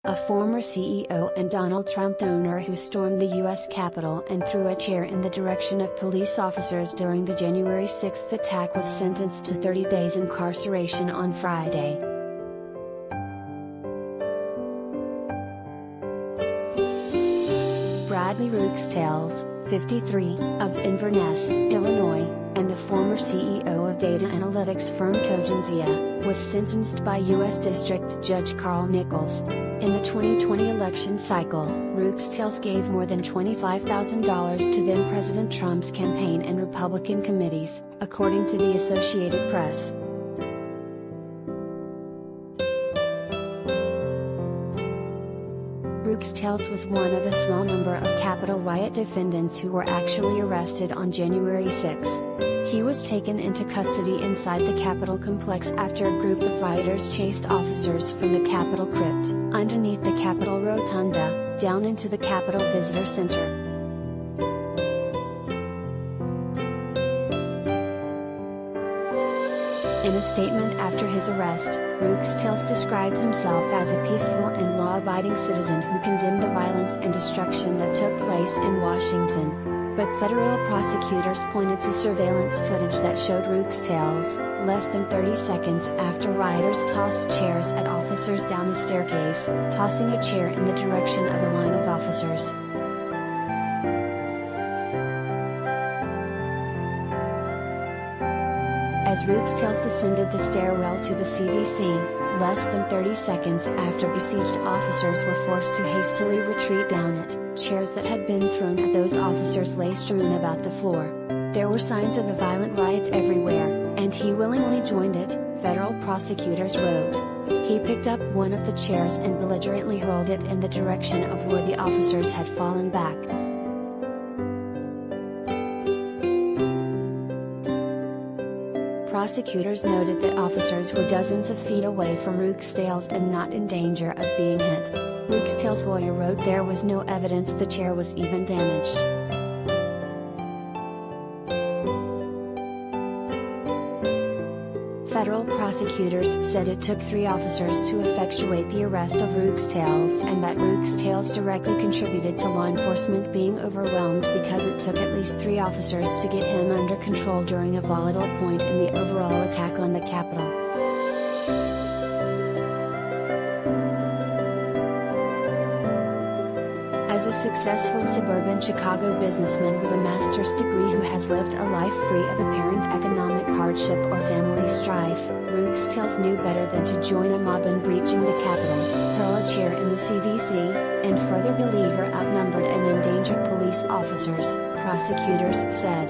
a former CEO and Donald Trump donor who stormed the U.S. Capitol and threw a chair in the direction of police officers during the January 6 attack, was sentenced to 30 days incarceration on Friday. Bradley Rookstales, 53, of Inverness, Illinois, and the former CEO of data analytics firm Cogenzia, was sentenced by U.S. District Judge Carl Nichols. In the 2020 election cycle, Rookstales gave more than $25,000 to then-President Trump's campaign and Republican committees, according to the Associated Press. Rookstales was one of a small number of Capitol riot defendants who were actually arrested on January 6. He was taken into custody inside the Capitol complex after a group of rioters chased officers from the Capitol crypt, underneath the Capitol Rotunda, down into the Capitol Visitor Center. In a statement after his arrest, Rookstales described himself as a peaceful and law-abiding citizen who condemned the violence and destruction that took place in Washington. But federal prosecutors pointed to surveillance footage that showed Rookstales, less than 30 seconds after rioters tossed chairs at officers down a staircase, tossing a chair in the direction of a line of officers. As Rookstales descended the stairwell to the CVC, less than 30 seconds after besieged officers were forced to hastily retreat down it, chairs that had been thrown at those officers lay strewn about the floor. There were signs of a violent riot everywhere, and he willingly joined it, federal prosecutors wrote. He picked up one of the chairs and belligerently hurled it in the direction of where the officers had fallen back. Prosecutors noted that officers were dozens of feet away from Rookstales and not in danger of being hit. Rookstales' lawyer wrote there was no evidence the chair was even damaged. Federal prosecutors said it took 3 officers to effectuate the arrest of Rookstales and that Rookstales directly contributed to law enforcement being overwhelmed because it took at least 3 officers to get him under control during a volatile point in the overall attack on the Capitol. As a successful suburban Chicago businessman with a master's degree who has lived a life free of apparent economic hardship or family strife, Rookstales knew better than to join a mob in breaching the Capitol, hurl a chair in the CVC, and further beleaguer outnumbered and endangered police officers, prosecutors said.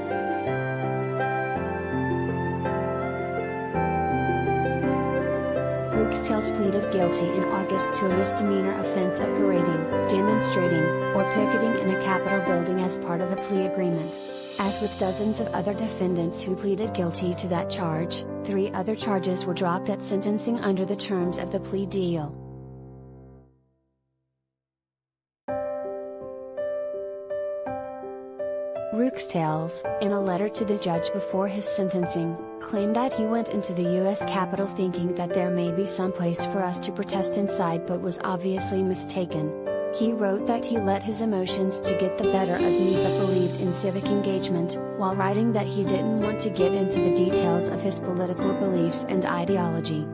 Rookstales pleaded guilty in August to a misdemeanor offense of parading, demonstrating, or picketing in a Capitol building as part of a plea agreement. As with dozens of other defendants who pleaded guilty to that charge, 3 other charges were dropped at sentencing under the terms of the plea deal. Rookstales, in a letter to the judge before his sentencing, claimed that he went into the U.S. Capitol thinking that there may be some place for us to protest inside but was obviously mistaken. He wrote that he let his emotions to get the better of me but believed in civic engagement, while writing that he didn't want to get into the details of his political beliefs and ideology.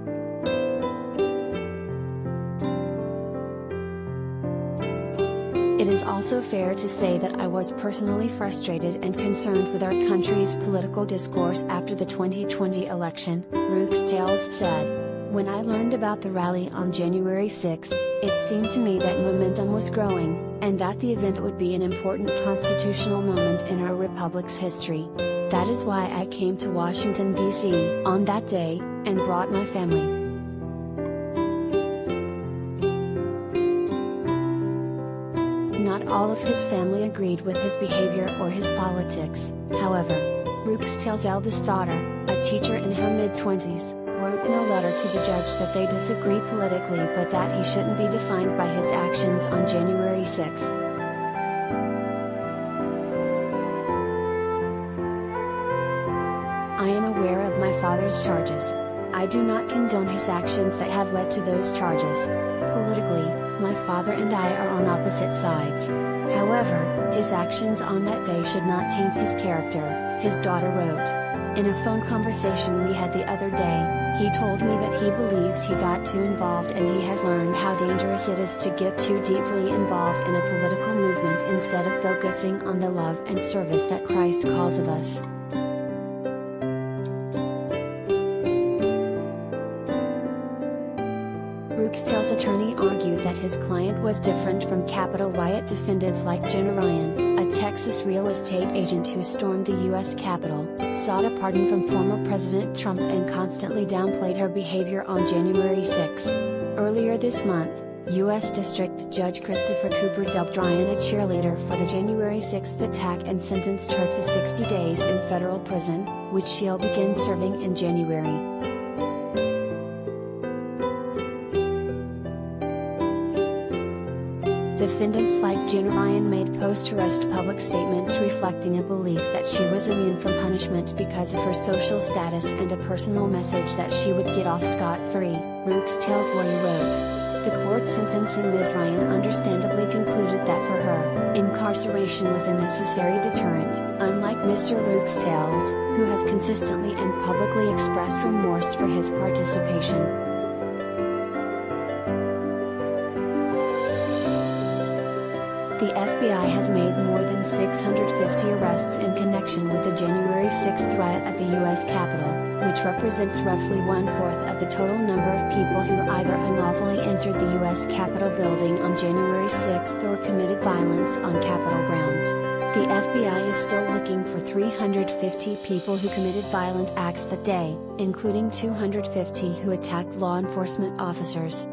It is also fair to say that I was personally frustrated and concerned with our country's political discourse after the 2020 election, Rookstales said. When I learned about the rally on January 6, it seemed to me that momentum was growing, and that the event would be an important constitutional moment in our republic's history. That is why I came to Washington, D.C. on that day, and brought my family. Not all of his family agreed with his behavior or his politics, however. Rookstales' eldest daughter, a teacher in her mid-20s, wrote in a letter to the judge that they disagree politically but that he shouldn't be defined by his actions on January 6. I am aware of my father's charges. I do not condone his actions that have led to those charges. Politically, my father and I are on opposite sides. However, his actions on that day should not taint his character," his daughter wrote. In a phone conversation we had the other day, he told me that he believes he got too involved and he has learned how dangerous it is to get too deeply involved in a political movement instead of focusing on the love and service that Christ calls of us. Rooksdale's attorney argued that his client was different from Capitol riot defendants like Jenna Ryan, a Texas real estate agent who stormed the U.S. Capitol, sought a pardon from former President Trump and constantly downplayed her behavior on January 6. Earlier this month, U.S. District Judge Christopher Cooper dubbed Ryan a cheerleader for the January 6 attack and sentenced her to 60 days in federal prison, which she'll begin serving in January. Defendants like Jenna Ryan made post-arrest public statements reflecting a belief that she was immune from punishment because of her social status and a personal message that she would get off scot-free, Rooksdale's lawyer wrote. The court sentencing Ms. Ryan understandably concluded that for her, incarceration was a necessary deterrent, unlike Mr. Rooksdale's, who has consistently and publicly expressed remorse for his participation. The FBI has made more than 650 arrests in connection with the January 6 riot at the U.S. Capitol, which represents roughly 1/4 of the total number of people who either unlawfully entered the U.S. Capitol building on January 6 or committed violence on Capitol grounds. The FBI is still looking for 350 people who committed violent acts that day, including 250 who attacked law enforcement officers.